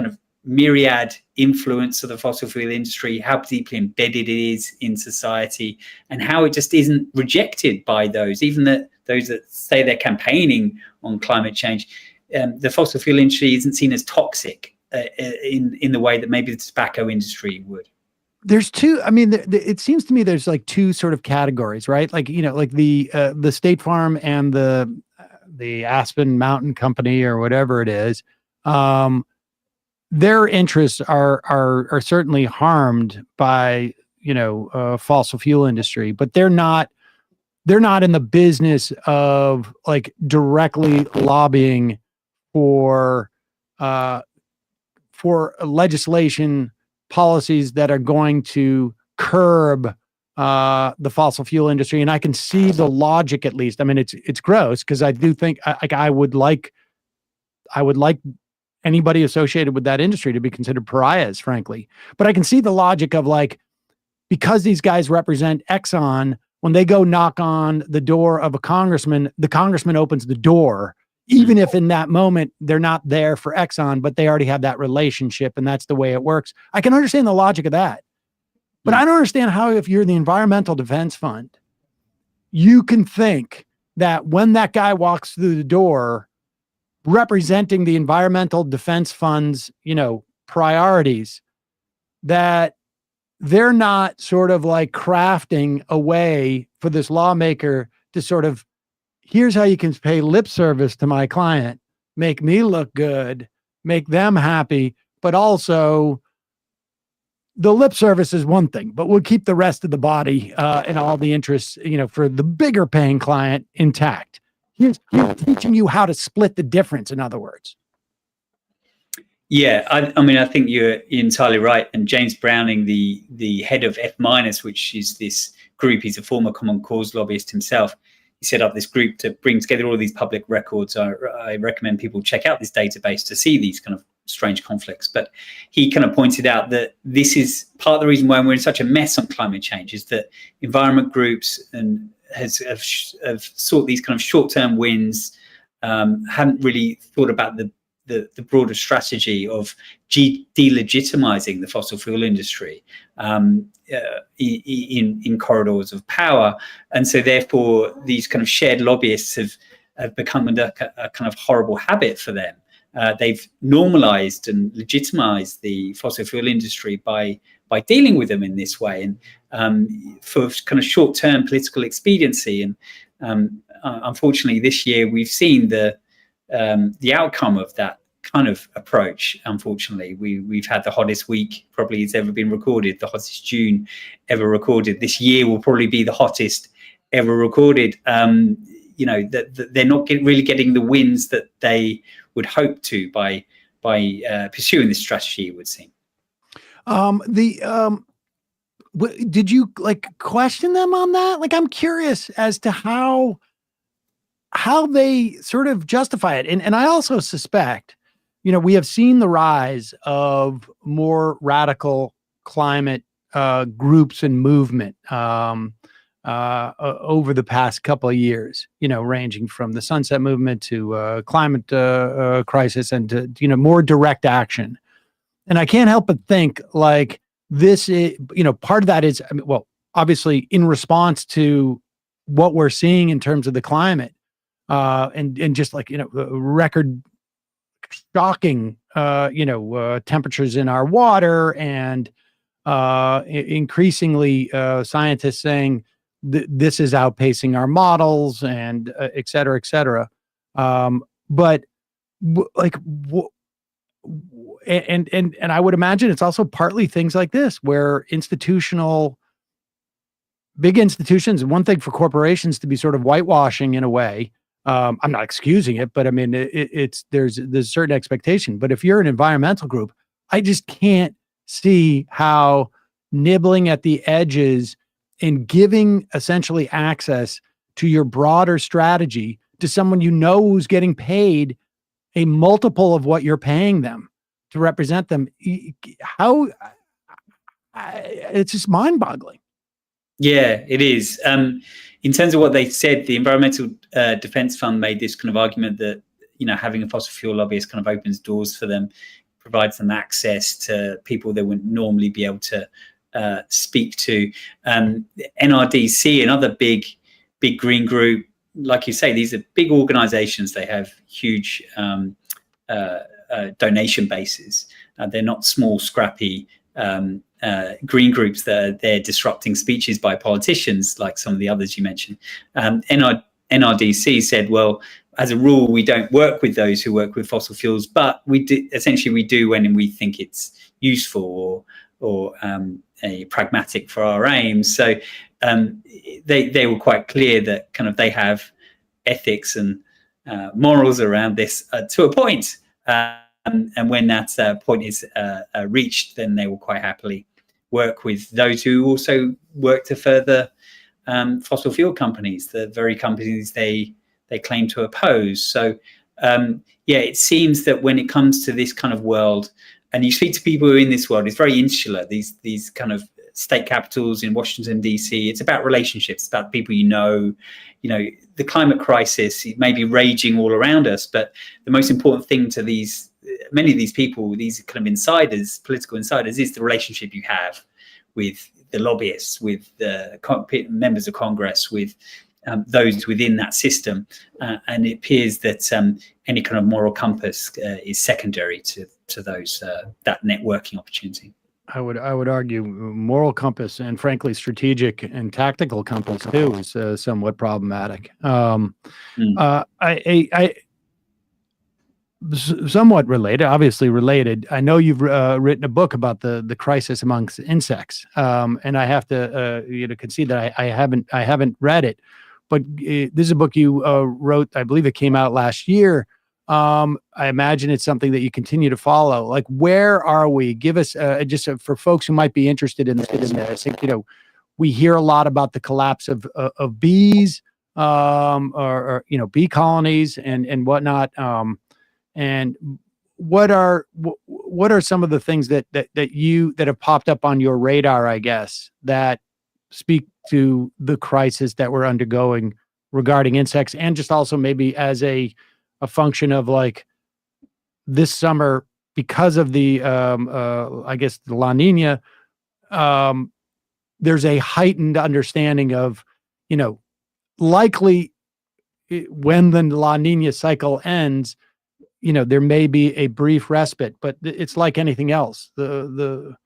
of myriad influence of the fossil fuel industry, how deeply embedded it is in society, and how it just isn't rejected by those, even those that say they're campaigning on climate change. The fossil fuel industry isn't seen as toxic in the way that maybe the tobacco industry would. There's two. I mean, it seems to me there's like two sort of categories, right? Like, like the State Farm and the Aspen Mountain Company or whatever it is. Their interests are certainly harmed by fossil fuel industry, but they're not in the business of like directly lobbying for legislation policies that are going to curb the fossil fuel industry. And I can see the logic, at least. I mean, it's gross because I do think I would like anybody associated with that industry to be considered pariahs, frankly. But I can see the logic of like, because these guys represent Exxon, when they go knock on the door of a congressman, the congressman opens the door, even if in that moment they're not there for Exxon, but they already have that relationship and that's the way it works. I can understand the logic of that. But I don't understand how, if you're the Environmental Defense Fund, you can think that when that guy walks through the door representing the Environmental Defense Fund's, priorities, that they're not sort of like crafting a way for this lawmaker to sort of, here's how you can pay lip service to my client, make me look good, make them happy, but also the lip service is one thing, but we'll keep the rest of the body and all the interests, for the bigger paying client intact. Here's teaching you how to split the difference, in other words. Yeah, I think you're entirely right. And James Browning, the head of F-, which is this group, he's a former Common Cause lobbyist himself. He set up this group to bring together all these public records. I recommend people check out this database to see these kind of strange conflicts. But he kind of pointed out that this is part of the reason why we're in such a mess on climate change, is that environment groups and have sought these kind of short-term wins, haven't really thought about the broader strategy of delegitimizing the fossil fuel industry in corridors of power. And so therefore these kind of shared lobbyists have become a kind of horrible habit for them. They've normalized and legitimized the fossil fuel industry by dealing with them in this way, and for kind of short-term political expediency. And unfortunately this year we've seen the outcome of that kind of approach. Unfortunately, we've had the hottest week probably has ever been recorded, the hottest June ever recorded. This year will probably be the hottest ever recorded. That they're not really getting the wins that they would hope to by pursuing this strategy, it would seem. Did you question them on that? I'm curious as to how they sort of justify it. And I also suspect, we have seen the rise of more radical climate groups and movement over the past couple of years, ranging from the Sunset Movement to climate crisis and to, more direct action. And I can't help but think this is, part of that is, obviously in response to what we're seeing in terms of the climate, and just record shocking, temperatures in our water, and increasingly scientists saying this is outpacing our models, and et cetera, et cetera. But I would imagine it's also partly things like this, where big institutions, one thing for corporations to be sort of whitewashing in a way. I'm not excusing it, but I mean, there's a certain expectation. But if you're an environmental group, I just can't see how nibbling at the edges and giving essentially access to your broader strategy to someone who's getting paid a multiple of what you're paying them to represent them, it's just mind-boggling. Yeah, it is. In terms of what they said, the Environmental Defense Fund made this kind of argument that, having a fossil fuel lobbyist kind of opens doors for them, provides them access to people they wouldn't normally be able to speak to. NRDC, another big green group, like you say, these are big organizations. They have huge donation bases. They're not small, scrappy green groups that they're disrupting speeches by politicians like some of the others you mentioned. NRDC said, well, as a rule, we don't work with those who work with fossil fuels, but we do when we think it's useful or pragmatic for our aims. So they were quite clear that kind of they have ethics and morals around this to a point. And when that point is reached, then they will quite happily work with those who also work to further fossil fuel companies, the very companies they claim to oppose. So yeah, it seems that when it comes to this kind of world, and you speak to people who are in this world, it's very insular. These kind of state capitals in Washington, D.C. It's about relationships, about people you know. You know, the climate crisis may be raging all around us, but the most important thing to many of these people, these kind of insiders, political insiders, is the relationship you have with the lobbyists, with the members of Congress, with those within that system. And it appears that any kind of moral compass is secondary to those that networking opportunity. I would argue moral compass and frankly strategic and tactical compass too is somewhat problematic. Somewhat related, obviously related. I know you've written a book about the crisis amongst insects, and I have to concede that I haven't read it, but this is a book you wrote. I believe it came out last year. I imagine it's something that you continue to follow. Like, where are we? Give us just for folks who might be interested in this. We hear a lot about the collapse of bees, or bee colonies and whatnot. And what are some of the things that have popped up on your radar, I guess, that speak to the crisis that we're undergoing regarding insects, and just also maybe as a function of like this summer, because of the I guess the La Nina, there's a heightened understanding of, likely when the La Nina cycle ends, there may be a brief respite, but it's like anything else. The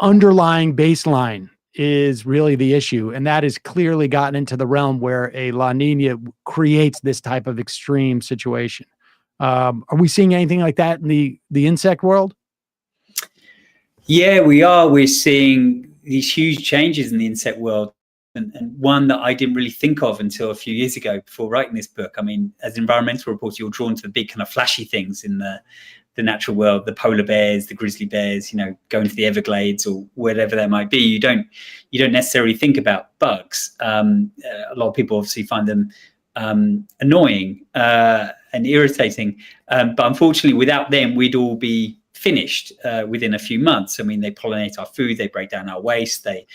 underlying baseline is really the issue, and that has clearly gotten into the realm where a La Nina creates this type of extreme situation. Are we seeing anything like that in the insect world? Yeah, we are. We're seeing these huge changes in the insect world. And one that I didn't really think of until a few years ago before writing this book. I mean, as an environmental reporter, you're drawn to the big kind of flashy things in the natural world, the polar bears, the grizzly bears, going to the Everglades or whatever that might be. You don't necessarily think about bugs. A lot of people obviously find them annoying and irritating. But unfortunately, without them, we'd all be finished within a few months. I mean, they pollinate our food, they break down our waste, they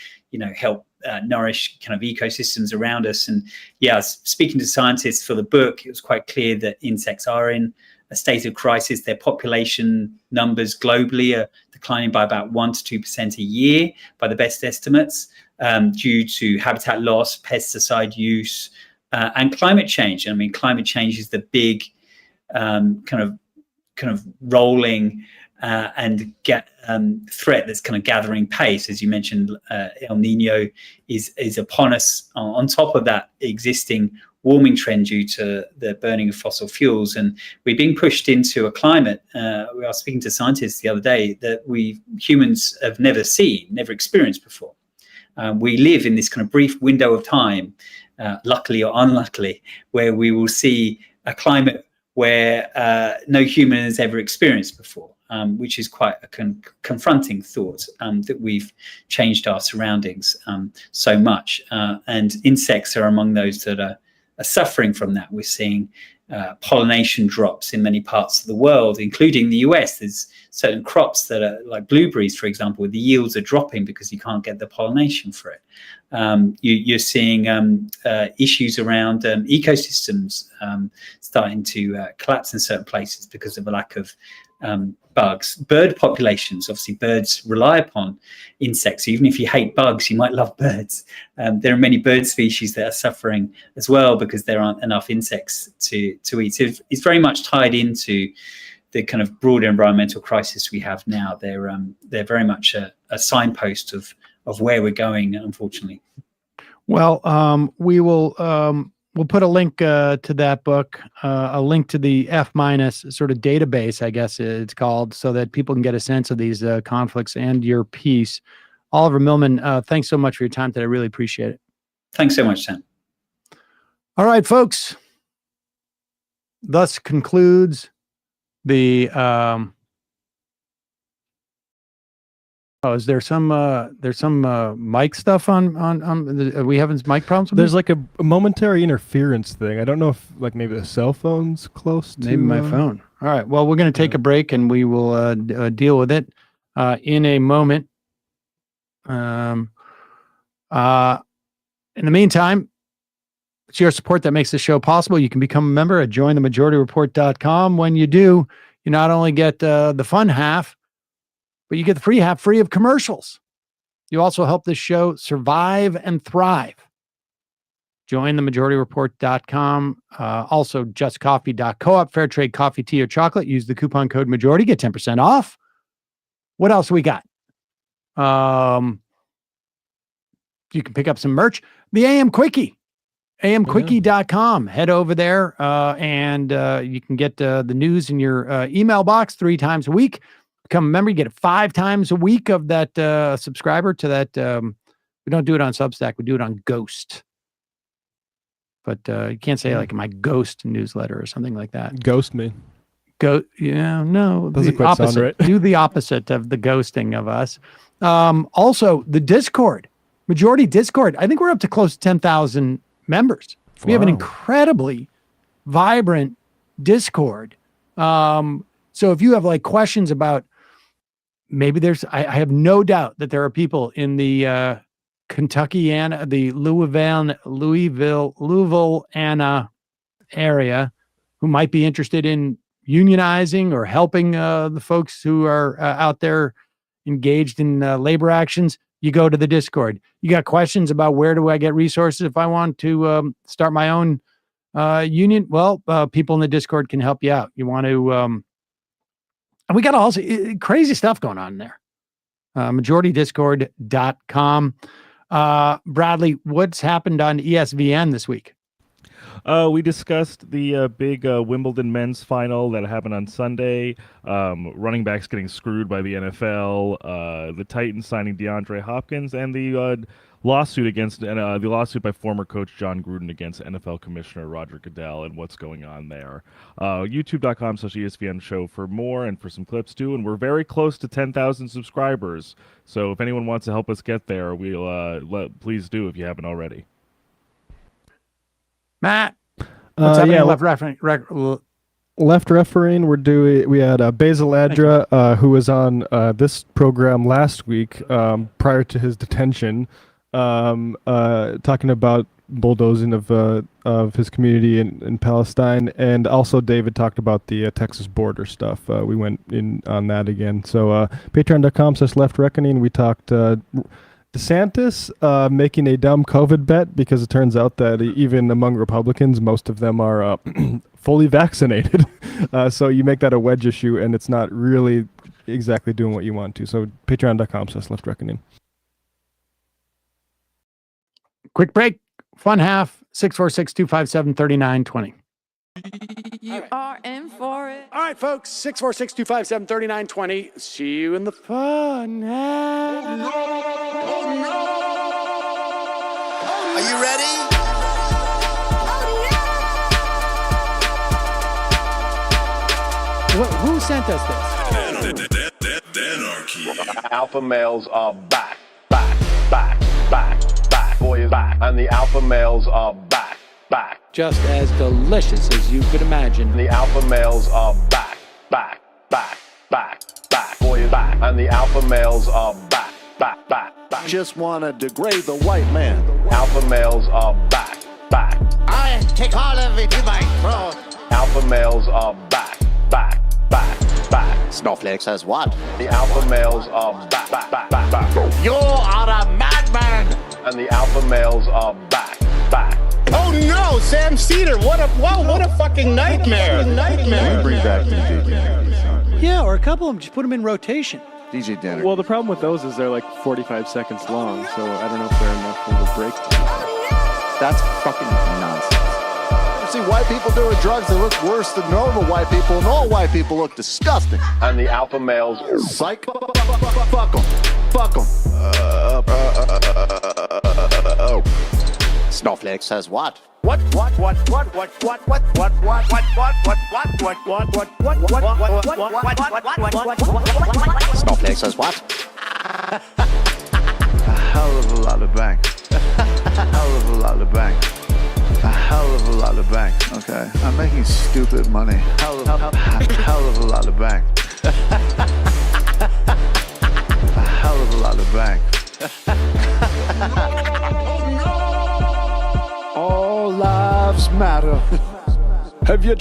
help nourish kind of ecosystems around us. And yeah, speaking to scientists for the book, it was quite clear that insects are in a state of crisis. Their population numbers globally are declining by about 1% to 2% a year by the best estimates, due to habitat loss, pesticide use, and climate change. I mean, climate change is the big kind of rolling and threat that's kind of gathering pace. As you mentioned, El Nino is upon us, on top of that existing warming trend due to the burning of fossil fuels. And we're being pushed into a climate, we were speaking to scientists the other day, that humans have never seen, never experienced before. We live in this kind of brief window of time, luckily or unluckily, where we will see a climate where no human has ever experienced before. Which is quite a confronting thought, that we've changed our surroundings so much. And insects are among those that are suffering from that. We're seeing pollination drops in many parts of the world, including the US. There's certain crops that are like blueberries, for example, where the yields are dropping because you can't get the pollination for it. You're seeing issues around ecosystems starting to collapse in certain places because of a lack of bugs. Bird populations, obviously birds rely upon insects. Even if you hate bugs, you might love birds. There are many bird species that are suffering as well because there aren't enough insects to eat. It's very much tied into the kind of broader environmental crisis we have now. They're very much a signpost of where we're going, unfortunately. Well, we'll put a link to that book, a link to the F- sort of database, I guess it's called, so that people can get a sense of these conflicts and your piece. Oliver Milman, thanks so much for your time today. I really appreciate it. Thanks so much, Sam. All right, folks. Thus concludes the Oh, is there some mic stuff on are we having mic problems? There's like a momentary interference thing. I don't know if like maybe the cell phone's close to maybe my phone. All right. Well, we're going to take a break and we will deal with it in a moment. In the meantime, it's your support that makes the show possible. You can become a member at jointhemajorityreport.com. When you do, you not only get the fun half, but you get the free half free of commercials. You also help this show survive and thrive. Jointhemajorityreport.com. Also, justcoffee.coop. Fair trade coffee, tea, or chocolate. Use the coupon code majority. Get 10% off. What else we got? You can pick up some merch. The AM Quickie. amquickie.com. Head over there and you can get the news in your email box 3 times a week. Become a member, you get 5 times a week of that subscriber to that. We don't do it on Substack, we do it on Ghost. But you can't say like my Ghost newsletter or something like that. Ghost me. No. Doesn't the quite opposite. sound right. Do the opposite of the ghosting of us. Also, the Discord. Majority Discord. I think we're up to close to 10,000 members. We have an incredibly vibrant Discord. So if you have like questions about maybe I have no doubt that there are people in the the Louisville, Anna area who might be interested in unionizing or helping the folks who are out there engaged in labor actions. You go to the Discord. You got questions about where do I get resources if I want to start my own union? Well, people in the Discord can help you out. You want to, and we got all crazy stuff going on there. MajorityDiscord.com. Bradley, what's happened on ESVN this week? We discussed the big Wimbledon men's final that happened on Sunday. Running backs getting screwed by the NFL. The Titans signing DeAndre Hopkins, and the lawsuit by former coach John Gruden against NFL Commissioner Roger Goodell, and what's going on there. YouTube.com/ESVN show for more and for some clips too. And we're very close to 10,000 subscribers. So if anyone wants to help us get there, we'll please do if you haven't already. Matt, what's happening left refereeing? Left refereeing, we had Basil Adra, who was on this program last week prior to his detention, talking about bulldozing of his community in Palestine, and also David talked about the Texas border stuff. We went in on that again. So patreon.com/left reckoning. We talked DeSantis making a dumb COVID bet, because it turns out that even among Republicans, most of them are fully vaccinated. So you make that a wedge issue, and it's not really exactly doing what you want to. So patreon.com/left reckoning. Quick break. Fun half. 646-257-3920. You are in for it. All right, folks. 646-257-3920. See you in the fun half. Are you ready? Who sent us this? Anarchy. Alpha males are back. Boy is back. And the alpha males are back. Just as delicious as you could imagine. The alpha males are back. Boy is back. And the alpha males are back. Just wanna degrade the white man. Alpha males are back. I take all of it to my throat. Alpha males are back. Snowflake says what? The alpha males are back. You are a madman. And the alpha males are back. Oh no, Sam Seder! What a fucking nightmare! Bring back DJ Denner. Yeah, or a couple of them. Just put them in rotation. DJ Denner. Well, the problem with those is they're like 45 seconds long, so I don't know if they're enough of a break. That's fucking nonsense. You see white people doing drugs that look worse than normal white people, and all white people look disgusting. And the alpha males. Psych. Fuck them. Snowflake says what? Snowflake says what? hell of a lot of bank. A hell of a lot of bank. A hell of a lot of bank. Okay, I'm making stupid money. Hell of a lot of bank. A hell of a lot of bank. All lives matter. Have you